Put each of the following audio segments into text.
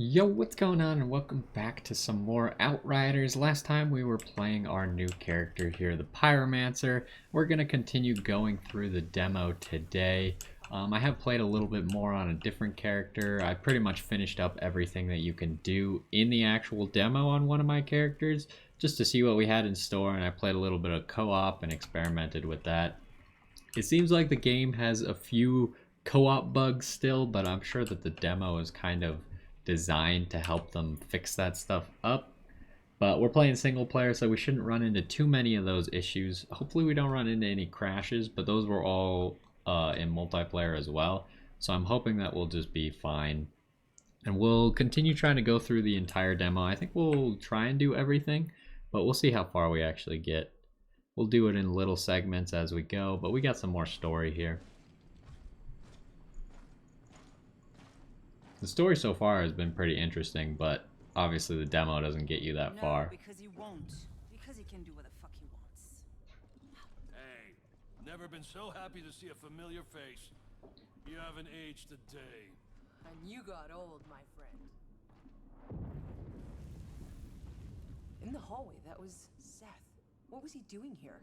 Yo, what's going on, and welcome back to some more Outriders. Last time we were playing our new character here, the Pyromancer. We're going to continue going through the demo today. I have played a little bit more on a different character. I pretty much finished up everything that you can do in the actual demo on one of my characters, just to see what we had in store, and I played a little bit of co-op and experimented with that. It seems like the game has a few co-op bugs still, but I'm sure that the demo is kind of designed to help them fix that stuff up. But we're playing single player, so we shouldn't run into too many of those issues. Hopefully we don't run into any crashes, but those were all in multiplayer as well. So I'm hoping that we'll just be fine. And we'll continue trying to go through the entire demo. I think we'll try and do everything, but we'll see how far we actually get. We'll do it in little segments as we go, but we got some more story here. The story so far has been pretty interesting, but obviously the demo doesn't get you that far. Because he won't. Because he can do what the fuck he wants. Hey, never been so happy to see a familiar face. You haven't aged a day. And you got old, my friend. In the hallway, that was Seth. What was he doing here?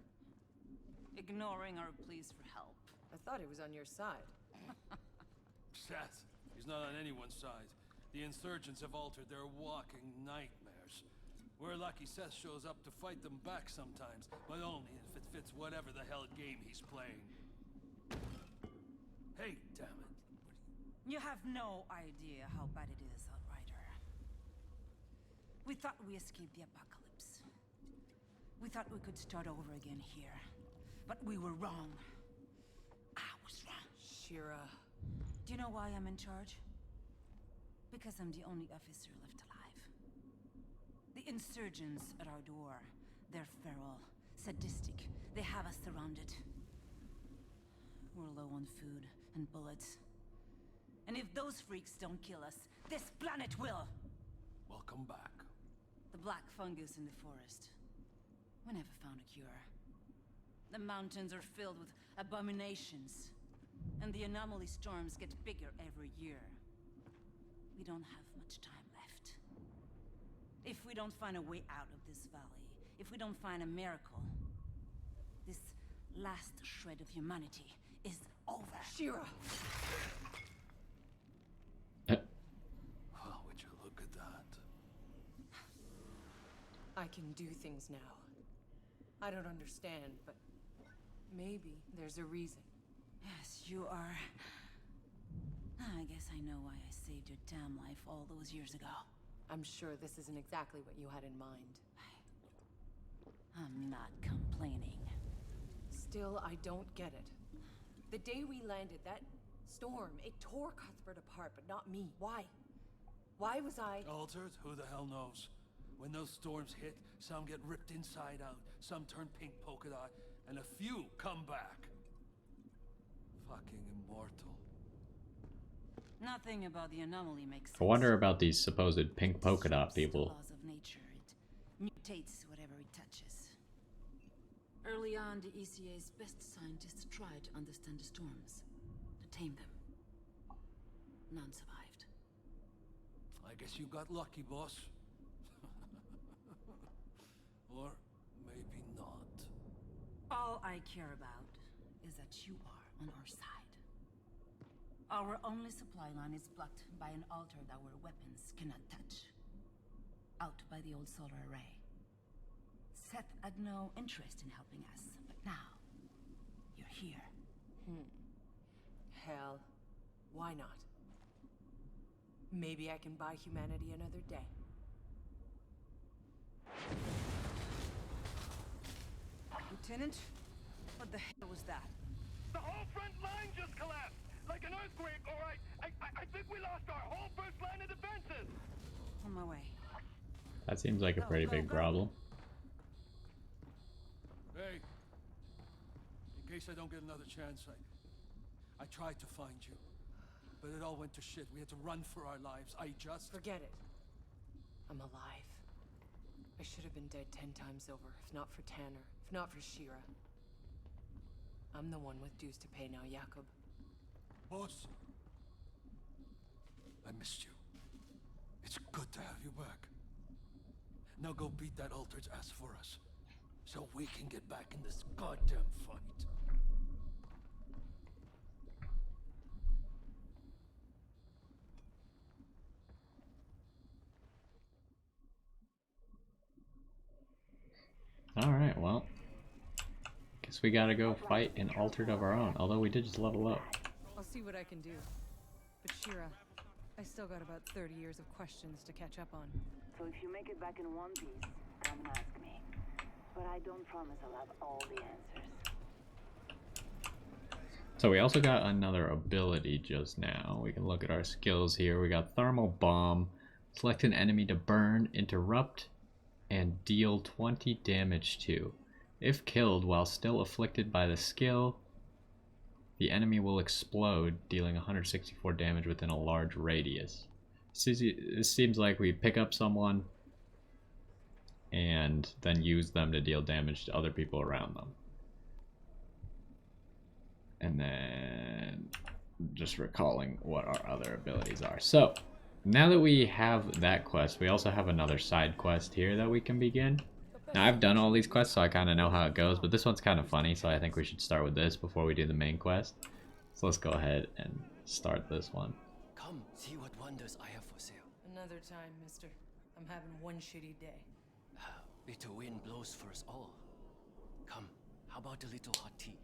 Ignoring our pleas for help. I thought he was on your side. Seth, he's not on anyone's side. The insurgents have altered their walking nightmares. We're lucky Seth shows up to fight them back sometimes, but only if it fits whatever the hell game he's playing. Hey, damn it. You have no idea how bad it is, Outrider. We thought we escaped the apocalypse. We thought we could start over again here. But we were wrong. I was wrong. Shira. Do you know why I'm in charge? Because I'm the only officer left alive. The insurgents at our door, they're feral, sadistic. They have us surrounded. We're low on food and bullets. And if those freaks don't kill us, this planet will! Welcome back. The black fungus in the forest. We never found a cure. The mountains are filled with abominations. And the anomaly storms get bigger every year. We don't have much time left. If we don't find a way out of this valley, if we don't find a miracle, this last shred of humanity is over. Shira! Oh, would you look at that? I can do things now. I don't understand, but maybe there's a reason. Yes, you are. I guess I know why I saved your damn life all those years ago. I'm sure this isn't exactly what you had in mind. I'm not complaining. Still, I don't get it. The day we landed, that storm, it tore Cuthbert apart, but not me. Why? Why was I... Altered? Who the hell knows? When those storms hit, some get ripped inside out, some turn pink polka dot, and a few come back. Fucking immortal. Nothing about the anomaly makes sense. I wonder about these supposed pink polka dot The people. laws of nature. It mutates whatever it touches. Early on, the ECA's best scientists tried to understand the storms, to tame them. None survived. I guess you got lucky, boss. Or maybe not. All I care about is that you are on our side. Our only supply line is blocked by an altar that our weapons cannot touch. Out by the old solar array. Seth had no interest in helping us, but now, you're here. Hell, why not? Maybe I can buy humanity another day. Lieutenant? What the hell was that? The whole front line just collapsed! Like an earthquake, all right? I think we lost our whole first line of defenses! On my way. That seems like a Go, pretty go, big go. problem. Hey, in case I don't get another chance, I tried to find you. But it all went to shit. We had to run for our lives. Forget it. I'm alive. I should have been dead 10 times over, if not for Tanner, if not for Shira. I'm the one with dues to pay now, Jakob. Boss, I missed you. It's to have you back. Now go beat that Altered's ass for us, so we can get back in this goddamn fight. Alright, well. Guess we gotta go fight an Altered of our own, although we did just level up. I'll see what I can do. But Shira, I still got about 30 years of questions to catch up on. So if you make it back in one piece, come and ask me. But I don't promise I'll have all the answers. So we also got another ability just now. We can look at our skills here. We got Thermal Bomb. Select an enemy to burn, interrupt, and deal 20 damage to. If killed while still afflicted by the skill, the enemy will explode, dealing 164 damage within a large radius. This seems like we pick up someone and then use them to deal damage to other people around them. And then just recalling what our other abilities are. So now that we have that quest, we also have another side quest here that we can begin. Now I've done all these quests, so I kind of know how it goes, but this one's kind of funny, so I think we should start with this before we do the main quest. So let's go ahead and start this one. Come, see what wonders I have for sale. Another time, mister. I'm having one shitty day. Bitter wind blows for us all. Come, how about a little hot tea?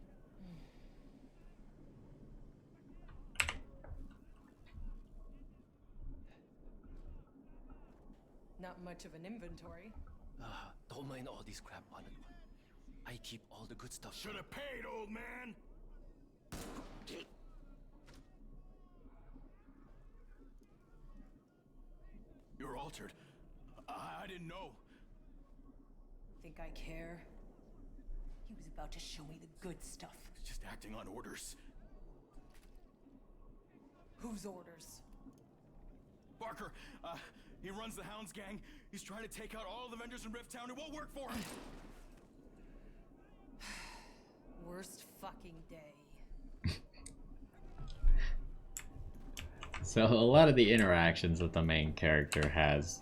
Not much of an inventory. Don't mind all this crap on it. I keep all the good stuff. Should have paid, old man. You're altered. I didn't know. Think I care? He was about to show me the good stuff. Just acting on orders. Whose orders? Barker, he runs the Hounds gang. He's trying to take out all the vendors in Rift Town. It won't work for him. Worst fucking day. So a lot of the interactions that the main character has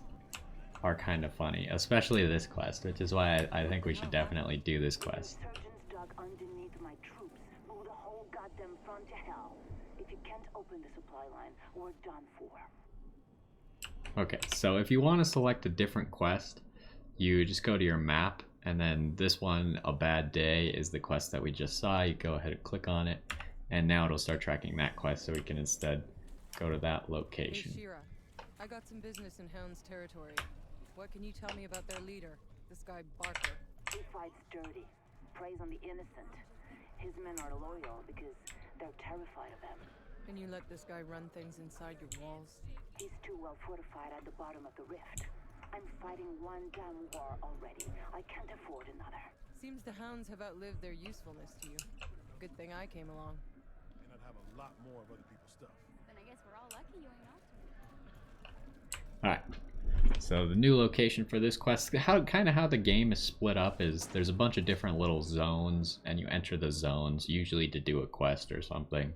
are kind of funny, especially this quest, which is why I think we should definitely do this quest. Insurgents dug underneath my troops, blew the whole goddamn front to hell. If you can't open the supply line, we're done for. Okay, so if you want to select a different quest, you just go to your map, and then this one, A Bad Day, is the quest that we just saw. You go ahead and click on it, and now it'll start tracking that quest, so we can instead go to that location. Hey Shira, I got some business in Hound's territory. What can you tell me about their leader, this guy Barker? He fights dirty, preys on the innocent. His men are loyal because they're terrified of him. Can you let this guy run things inside your walls? He's too well fortified at the bottom of the rift. I'm fighting one damn war already. I can't afford another. Seems the Hounds have outlived their usefulness to you. Good thing I came along. And I'd have a lot more of other people's stuff. Then I guess we're all lucky you ain't off. Alright, so the new location for this quest, how the game is split up is there's a bunch of different little zones, and you enter the zones, usually to do a quest or something.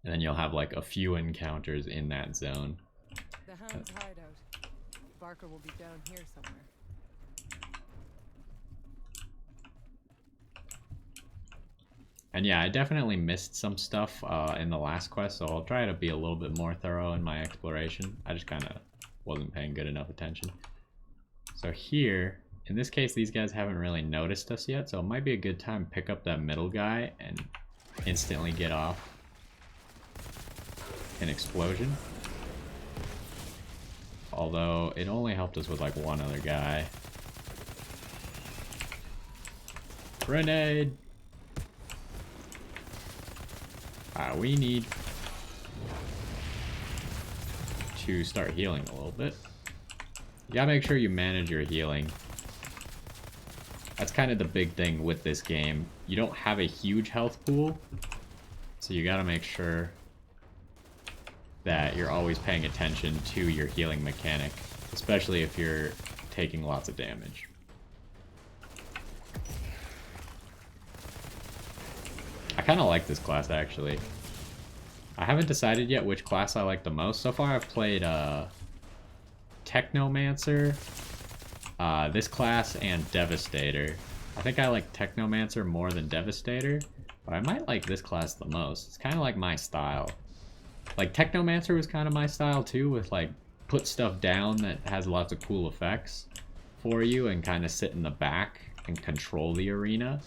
And then you'll have like a few encounters in that zone. The Hound's hideout. Barker will be down here somewhere. And yeah, I definitely missed some stuff in the last quest, so I'll try to be a little bit more thorough in my exploration. I just kind of wasn't paying good enough attention. So here, in this case, these guys haven't really noticed us yet, so it might be a good time to pick up that middle guy and instantly get off an explosion. Although it only helped us with like one other guy. Grenade! Alright, we need to start healing a little bit. You gotta make sure you manage your healing. That's kind of the big thing with this game. You don't have a huge health pool, so you gotta make sure that you're always paying attention to your healing mechanic, especially if you're taking lots of damage. I kind of like this class, actually. I haven't decided yet which class I like the most. So far I've played Technomancer, this class, and Devastator. I think I like Technomancer more than Devastator, but I might like this class the most. It's kind of like my style. Like, Technomancer was kind of my style too, with like, put stuff down that has lots of cool effects for you and kind of sit in the back and control the arena.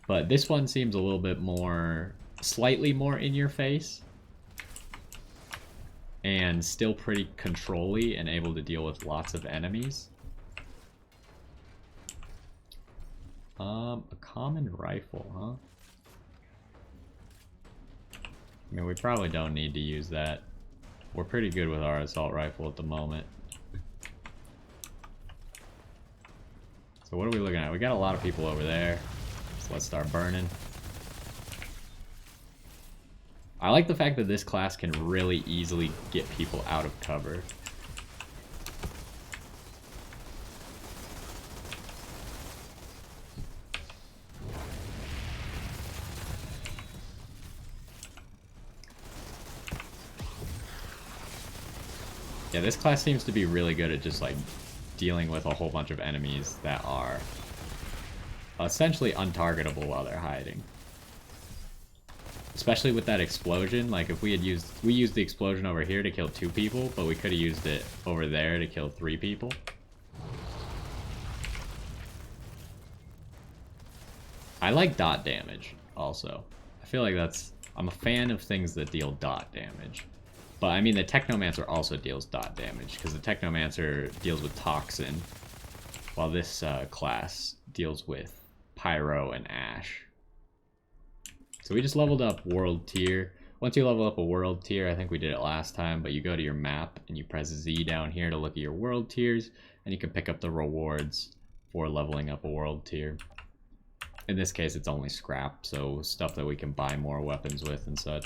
But this one seems a little bit more, slightly more in your face. And still pretty control-y and able to deal with lots of enemies. A common rifle, huh? I mean, we probably don't need to use that. We're pretty good with our assault rifle at the moment. So what are we looking at? We got a lot of people over there. So let's start burning. I like the fact that this class can really easily get people out of cover. Yeah, this class seems to be really good at just like dealing with a whole bunch of enemies that are essentially untargetable while they're hiding. Especially with that explosion, like if we used the explosion over here to kill 2 people, but we could have used it over there to kill 3 people. I like dot damage also. I feel like I'm a fan of things that deal dot damage. But I mean the Technomancer also deals dot damage, because the Technomancer deals with Toxin, while this class deals with Pyro and Ash. So we just leveled up World Tier. Once you level up a World Tier, I think we did it last time, but you go to your map and you press Z down here to look at your World Tiers, and you can pick up the rewards for leveling up a World Tier. In this case, it's only scrap, so stuff that we can buy more weapons with and such.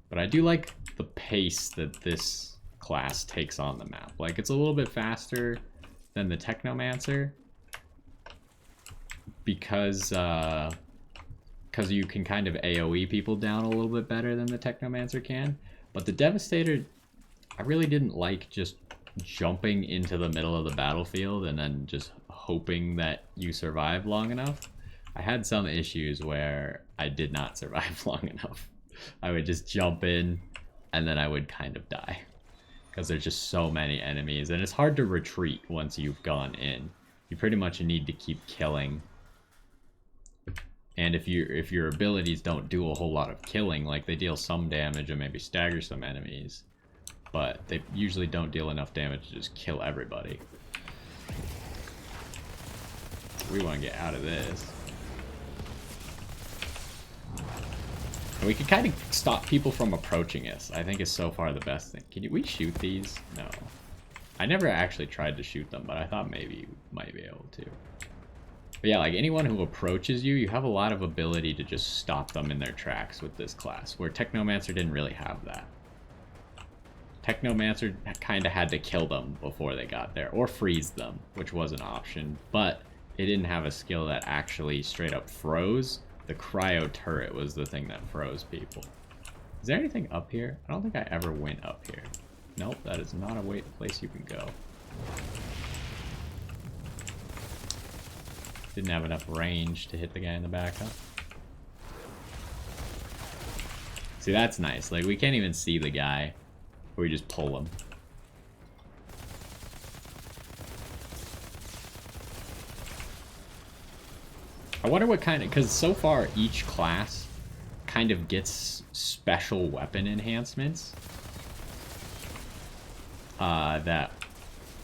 But I do like the pace that this class takes on the map. Like, it's a little bit faster than the Technomancer, because you can kind of AoE people down a little bit better than the Technomancer can. But the Devastator, I really didn't like just jumping into the middle of the battlefield and then just hoping that you survive long enough. I had some issues where I did not survive long enough. I would just jump in and then I would kind of die, because there's just so many enemies and it's hard to retreat once you've gone in. You pretty much need to keep killing. And if your abilities don't do a whole lot of killing, like they deal some damage and maybe stagger some enemies, but they usually don't deal enough damage to just kill everybody. We want to get out of this. And we can kind of stop people from approaching us, I think is so far the best thing. Can we shoot these? No. I never actually tried to shoot them, but I thought maybe we might be able to. But yeah, like anyone who approaches you, you have a lot of ability to just stop them in their tracks with this class, where Technomancer didn't really have that. Technomancer kind of had to kill them before they got there, or freeze them, which was an option, but it didn't have a skill that actually straight up froze. The cryo turret was the thing that froze people. Is there anything up here? I don't think I ever went up here. Nope, that is not a place you can go. Didn't have enough range to hit the guy in the back, huh? See, that's nice. Like, we can't even see the guy. We just pull him. I wonder what kind of... Because so far, each class kind of gets special weapon enhancements. That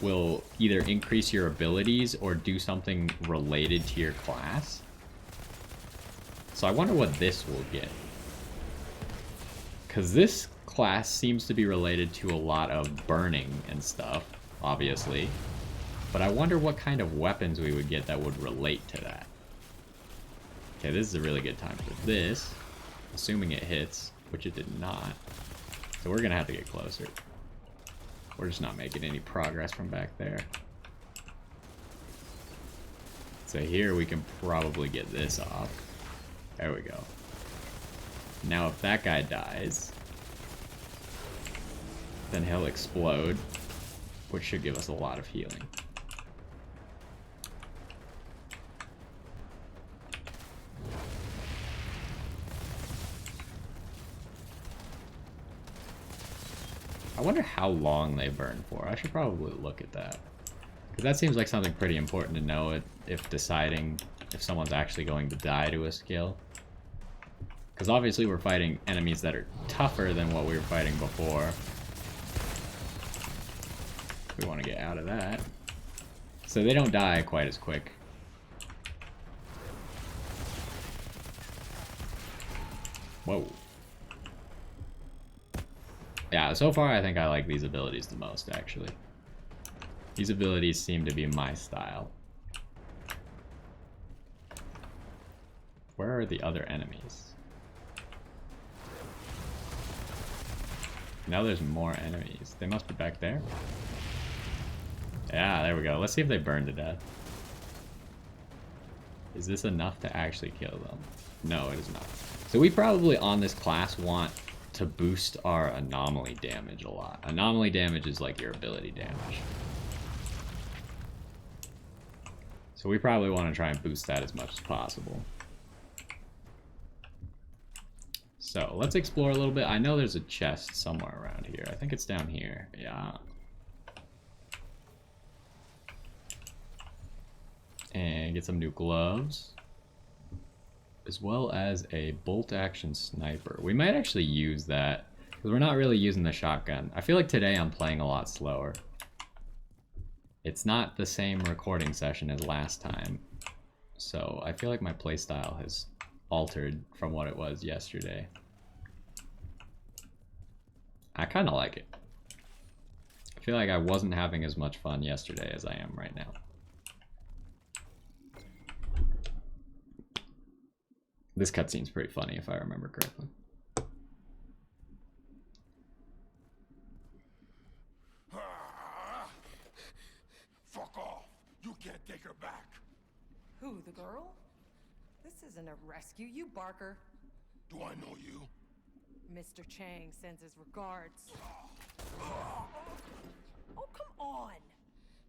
will either increase your abilities or do something related to your class. So I wonder what this will get. Because this class seems to be related to a lot of burning and stuff, obviously. But I wonder what kind of weapons we would get that would relate to that. Okay, this is a really good time for this. Assuming it hits, which it did not. So we're gonna have to get closer. We're just not making any progress from back there. So here we can probably get this off. There we go. Now if that guy dies, then he'll explode, which should give us a lot of healing. I wonder how long they burn for. I should probably look at that. Because that seems like something pretty important to know if deciding if someone's actually going to die to a skill. Because obviously we're fighting enemies that are tougher than what we were fighting before. We want to get out of that. So they don't die quite as quick. Whoa. Yeah, so far I think I like these abilities the most, actually. These abilities seem to be my style. Where are the other enemies? Now there's more enemies. They must be back there. Yeah, there we go. Let's see if they burn to death. Is this enough to actually kill them? No, it is not. So we probably on this class want to boost our anomaly damage a lot. Anomaly damage is like your ability damage. So we probably want to try and boost that as much as possible. So let's explore a little bit. I know there's a chest somewhere around here. I think it's down here. Yeah. And get some new gloves. As well as a bolt action sniper. We might actually use that, because we're not really using the shotgun. I feel like today I'm playing a lot slower. It's not the same recording session as last time. So I feel like my playstyle has altered from what it was yesterday. I kind of like it. I feel like I wasn't having as much fun yesterday as I am right now. This cutscene's pretty funny if I remember correctly. Fuck off! You can't take her back. Who, the girl? This isn't a rescue, you barker. Do I know you? Mr. Chang sends his regards. Oh, come on!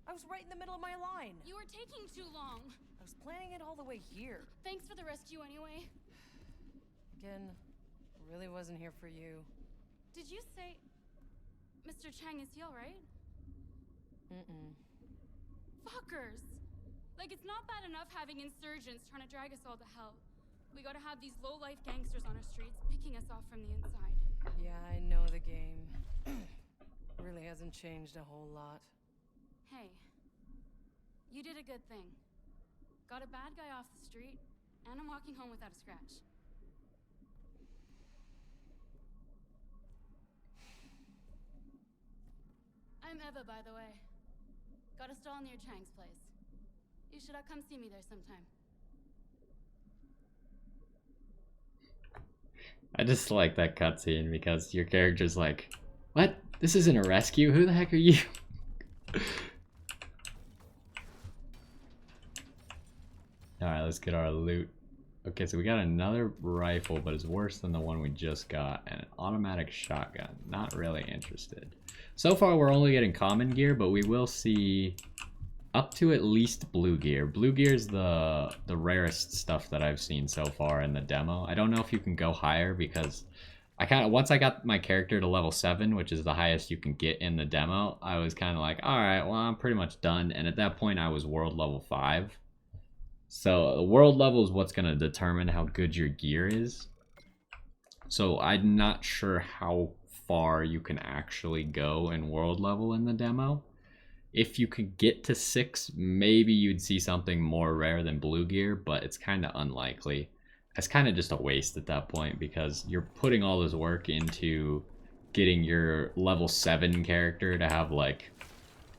I was right in the middle of my line. You were taking too long. I was planning it all the way here. Thanks for the rescue anyway. Again, really wasn't here for you. Did you say... Mr. Chang, is he alright? Mm-mm. Fuckers! Like, it's not bad enough having insurgents trying to drag us all to hell. We gotta have these low-life gangsters on our streets picking us off from the inside. Yeah, I know the game. Really hasn't changed a whole lot. Hey, you did a good thing. Got a bad guy off the street, and I'm walking home without a scratch. I'm Eva, by the way. Got a stall near Chang's place. You should come see me there sometime. I just like that cutscene because your character's like, what? This isn't a rescue? Who the heck are you? Alright, let's get our loot. Okay, so we got another rifle, but it's worse than the one we just got, and an automatic shotgun. Not really interested. So far, we're only getting common gear, but we will see up to at least blue gear. Blue gear is the rarest stuff that I've seen so far in the demo. I don't know if you can go higher because once I got my character to level 7, which is the highest you can get in the demo, I was kind of like, all right, well, I'm pretty much done. And at that point, I was world level 5. So the world level is what's going to determine how good your gear is. So I'm not sure how far you can actually go in world level in the demo. If you could get to 6, maybe you'd see something more rare than blue gear, but it's kind of unlikely. It's kind of just a waste at that point because you're putting all this work into getting your level 7 character to have like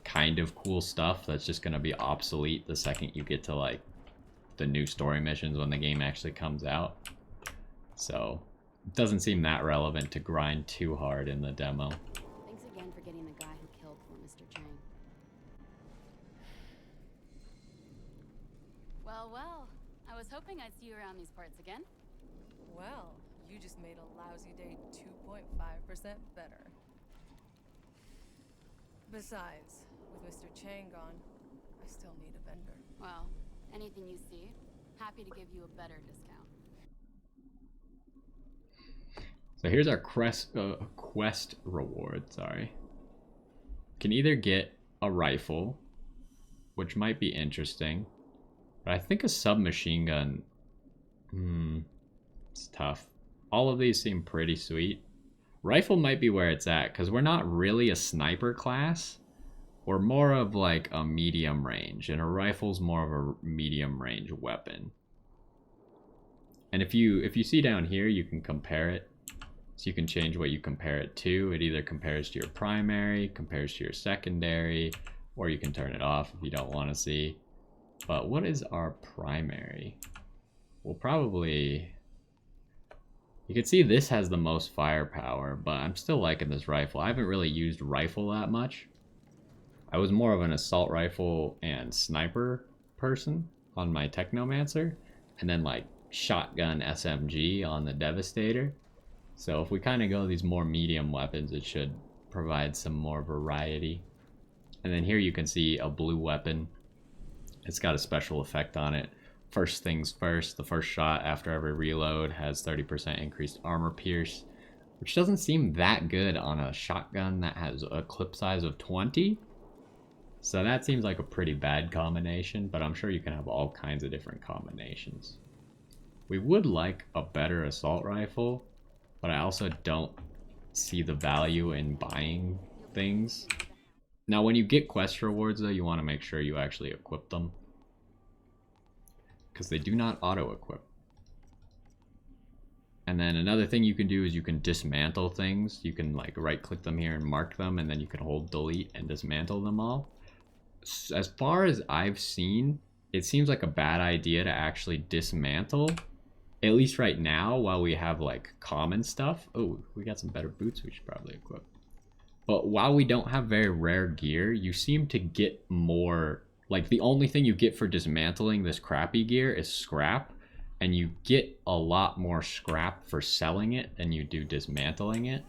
kind of cool stuff that's just going to be obsolete the second you get to like the new story missions when the game actually comes out. So it doesn't seem that relevant to grind too hard in the demo. Thanks again for getting the guy who killed poor Mr. Chang. Well, well. I was hoping I'd see you around these parts again. Well, you just made a lousy day 2.5% better. Besides, with Mr. Chang gone, I still need a vendor. Well, anything you see, happy to give you a better discount. So here's our quest reward, sorry. Can either get a rifle, which might be interesting, but I think a submachine gun, it's tough. All of these seem pretty sweet. Rifle might be where it's at, because we're not really a sniper class. We're more of like a medium range, and a rifle's more of a medium range weapon. And if you see down here, you can compare it. So you can change what you compare it to. It either compares to your primary, compares to your secondary, or you can turn it off if you don't want to see. But what is our primary? We'll probably... You can see this has the most firepower, but I'm still liking this rifle. I haven't really used rifle that much. I was more of an assault rifle and sniper person on my Technomancer, and then like shotgun SMG on the Devastator. So if we kind of go these more medium weapons, it should provide some more variety. And then here you can see a blue weapon. It's got a special effect on it. First things first, the first shot after every reload has 30% increased armor pierce, which doesn't seem that good on a shotgun that has a clip size of 20. So that seems like a pretty bad combination, but I'm sure you can have all kinds of different combinations. We would like a better assault rifle, but I also don't see the value in buying things. Now, when you get quest rewards, though, you want to make sure you actually equip them, because they do not auto-equip. And then another thing you can do is you can dismantle things. You can like right-click them here and mark them, and then you can hold delete and dismantle them all. As far as I've seen, it seems like a bad idea to actually dismantle. At least right now, while we have like common stuff. Oh, we got some better boots we should probably equip. But while we don't have very rare gear, you seem to get more, like the only thing you get for dismantling this crappy gear is scrap. And you get a lot more scrap for selling it than you do dismantling it.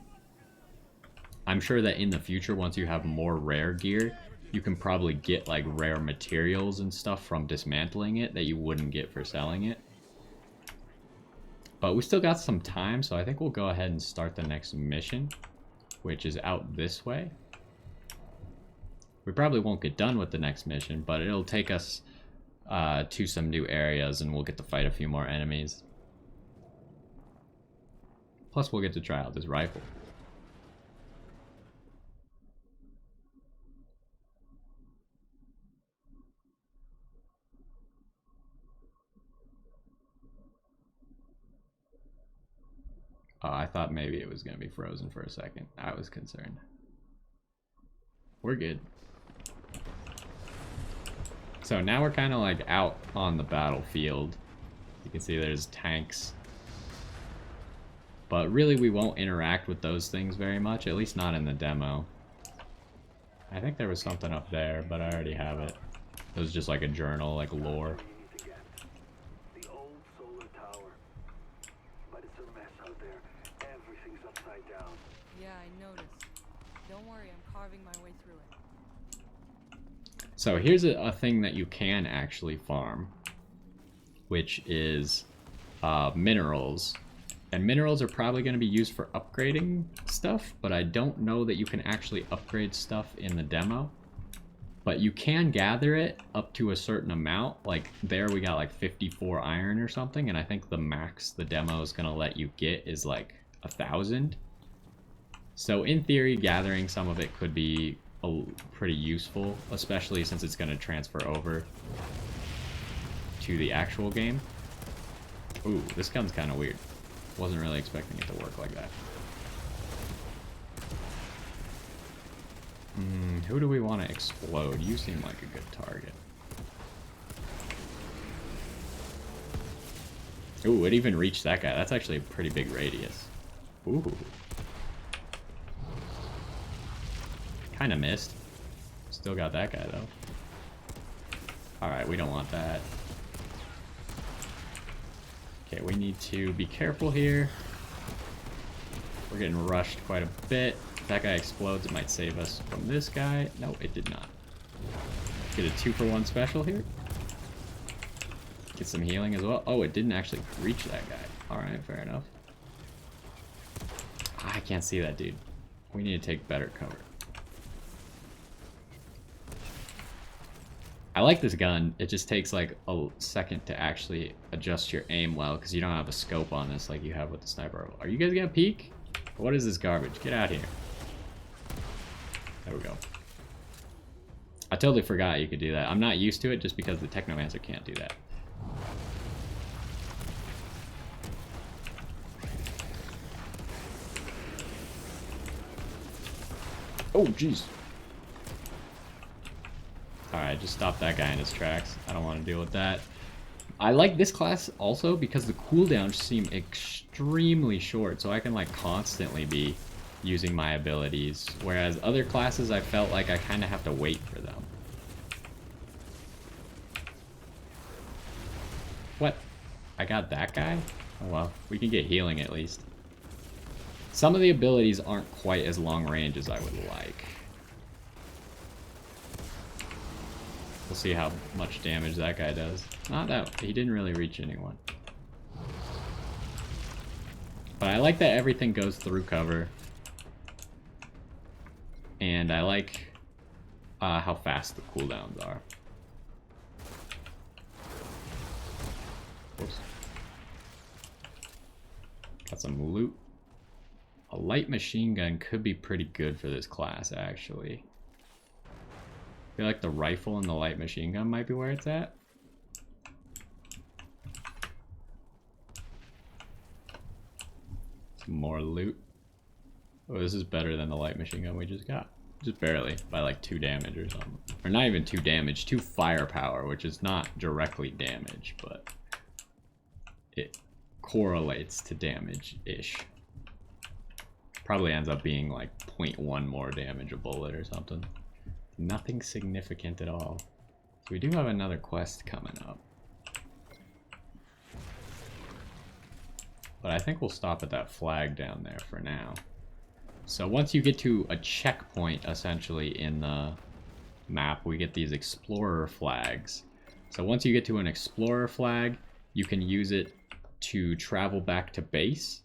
I'm sure that in the future, once you have more rare gear, you can probably get like rare materials and stuff from dismantling it that you wouldn't get for selling it. But we still got some time, so I think we'll go ahead and start the next mission, which is out this way. We probably won't get done with the next mission, but it'll take us to some new areas, and we'll get to fight a few more enemies. Plus, we'll get to try out this rifle. Oh, I thought maybe it was going to be frozen for a second. I was concerned. We're good. So now we're kind of like out on the battlefield. You can see there's tanks. But really we won't interact with those things very much, at least not in the demo. I think there was something up there, but I already have it. It was just like a journal, like lore. The old solar tower. But it's a mess out there. Everything's upside down. Yeah, I noticed. Don't worry, I'm carving my way through it. So here's a thing that you can actually farm, which is minerals. And minerals are probably going to be used for upgrading stuff, but I don't know that you can actually upgrade stuff in the demo. But you can gather it up to a certain amount. Like there we got like 54 iron or something, and I think the max the demo is going to let you get is like 1,000. So in theory, gathering some of it could be pretty useful, especially since it's going to transfer over to the actual game. Ooh, this gun's kind of weird. Wasn't really expecting it to work like that. Who do we want to explode? You seem like a good target. Ooh, it even reached that guy. That's actually a pretty big radius. Ooh. Kind of missed. Still got that guy, though. Alright, we don't want that. Okay, we need to be careful here. We're getting rushed quite a bit. If that guy explodes, it might save us from this guy. No, it did not. Get a 2-for-1 special here. Get some healing as well. Oh, it didn't actually reach that guy. Alright, fair enough. I can't see that dude. We need to take better cover. I like this gun. It just takes like a second to actually adjust your aim well because you don't have a scope on this like you have with the sniper. Are you guys gonna peek? What is this garbage? Get out here. There we go. I totally forgot you could do that. I'm not used to it just because the Technomancer can't do that. Oh, jeez. Alright, just stop that guy in his tracks. I don't want to deal with that. I like this class also because the cooldowns seem extremely short, so I can like constantly be using my abilities. Whereas other classes, I felt like I kind of have to wait for them. What? I got that guy? Oh well, we can get healing at least. Some of the abilities aren't quite as long range as I would like. We'll see how much damage that guy does. Not that, he didn't really reach anyone. But I like that everything goes through cover. And I like how fast the cooldowns are. Oops. Got some loot. A light machine gun could be pretty good for this class, actually. I feel like the rifle and the light machine gun might be where it's at. Some more loot. Oh, this is better than the light machine gun we just got. Just barely, by like 2 damage or something. Or not even 2 damage, 2 firepower, which is not directly damage, but it correlates to damage-ish. Probably ends up being like 0.1 more damage a bullet or something. Nothing significant at all. So we do have another quest coming up. But I think we'll stop at that flag down there for now. So once you get to a checkpoint, essentially, in the map, we get these explorer flags. So once you get to an explorer flag, you can use it to travel back to base.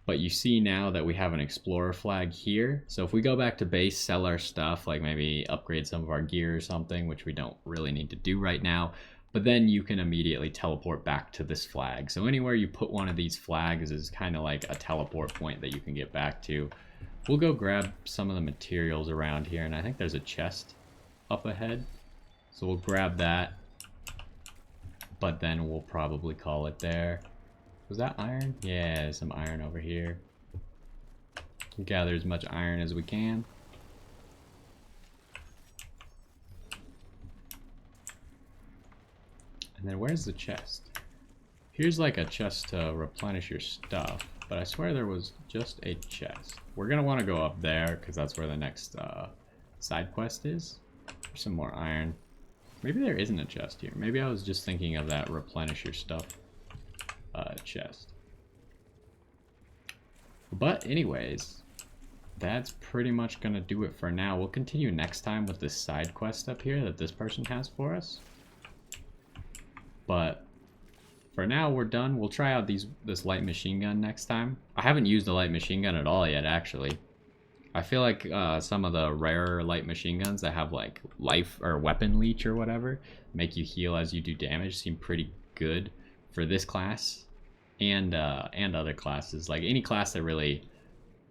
But you see now that we have an explorer flag here. So if we go back to base, sell our stuff, like maybe upgrade some of our gear or something, which we don't really need to do right now, but then you can immediately teleport back to this flag. So anywhere you put one of these flags is kind of like a teleport point that you can get back to. We'll go grab some of the materials around here, and I think there's a chest up ahead. So we'll grab that, but then we'll probably call it there. Was that iron? Yeah, there's some iron over here. We'll gather as much iron as we can. And then where's the chest? Here's like a chest to replenish your stuff, but I swear there was just a chest. We're gonna want to go up there because that's where the next side quest is. There's some more iron. Maybe there isn't a chest here. Maybe I was just thinking of that replenish your stuff chest. But anyways, that's pretty much gonna do it for now. We'll continue next time with this side quest up here that this person has for us. But for now, we're done. We'll try out this light machine gun next time. I haven't used the light machine gun at all yet, actually. I feel like some of the rarer light machine guns that have like life or weapon leech or whatever, make you heal as you do damage, seem pretty good for this class and other classes. Like any class that really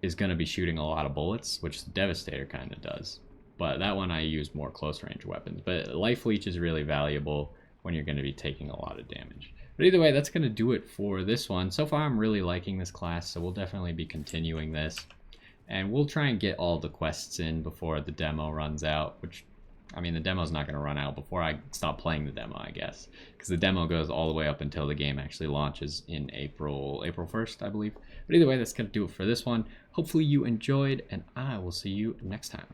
is going to be shooting a lot of bullets, which the Devastator kind of does. But that one I use more close range weapons. But life leech is really valuable when you're going to be taking a lot of damage. But either way, that's going to do it for this one. So far, I'm really liking this class, so we'll definitely be continuing this. And we'll try and get all the quests in before the demo runs out, which, I mean, the demo's not going to run out before I stop playing the demo, I guess. Because the demo goes all the way up until the game actually launches in April 1st, I believe. But either way, that's going to do it for this one. Hopefully you enjoyed, and I will see you next time.